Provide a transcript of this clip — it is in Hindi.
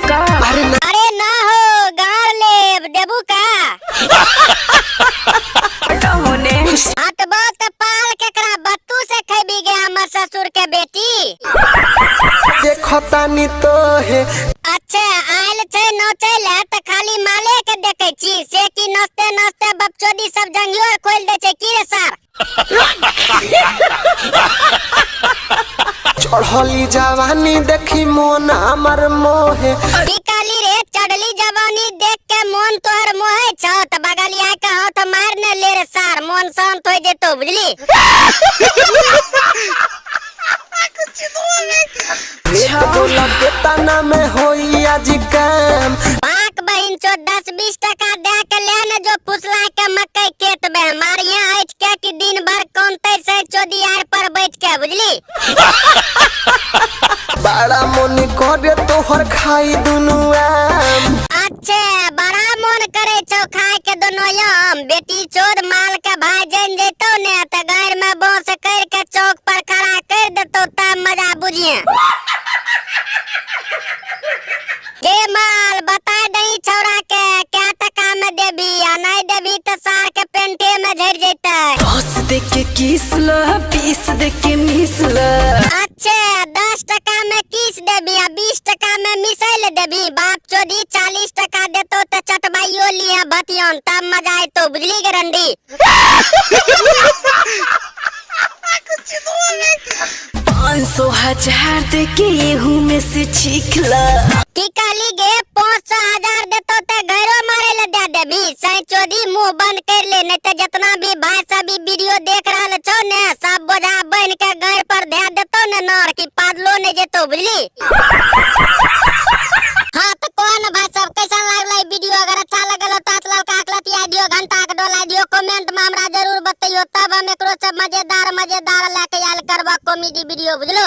का? अरे ना हो गाड़ ले देबू का होने हटबो तो पाल केकरा बत्तू से खेबी गे हमर ससुर के बेटी। देखो तानी तो है अच्छा आयल छे नोचे ले त खाली माले के देखे छी से की नचते नचते बपचोदी सब जंगियोर खोल दे छे की रे सर। चढ़ली जवानी देखी मोन हमर मोहे निकाली रे चढ़ली जवानी देख के मोन तोहर मोहे छौ त बगलिया के हो त मार न ले रे सर मोन शांत हो जेतो बुझली। लगे तना में होई आज काम पाक बहिन चो 10-20 टका दे के ले न जो फुसला के मकई खेत में मारिया हट के कि दिन भर कौनते से चोदियार पर बैठ के बुझली। बड़ा मन करे तोहर खाई दुनु आम। अच्छे बड़ा मन करे छौ खाए के दोनों आम बेटी चोद माल के भाई जन जेतो ने त गायर में बांस कर के चौक पर खड़ा कर देतो तब मजा बुझिए। के माल बता दई छौरा के क्या टका में देबी आ नहीं देबी त सार के पेंटे में झड़ जैते। बस दे के किस ल पीस दे के मिस ल। अच्छे 10 टका में किस देबी आ 20 टका में मिसाइल देबी बाप चोदी 40 टका देतो त चटबाइयो लिया बतियन तब मजा आइतो बुझली गरंडी। 500,000 दे के एहू में से छीख ल। की कहली गे 500,000 देतो ते घरो मारे ले दे देबी सही चोदी मुंह बंद कर ले नहीं त जितना भी भाई सब वीडियो देख रहल छौ ने सब बोझा बन के घर पर दे देतो ने नर की पादलो ने जेतो बुझली। हाँ तो कौन भाई सब कैसा लागला वीडियो अगर अच्छा लगल हो तो ललका दियो घंटा के डोला दियो कमेंट में हमरा जरूर बताइयो तब हम एकरो से मजेदार लेके आयल करबा कॉमेडी वीडियो बुझलो।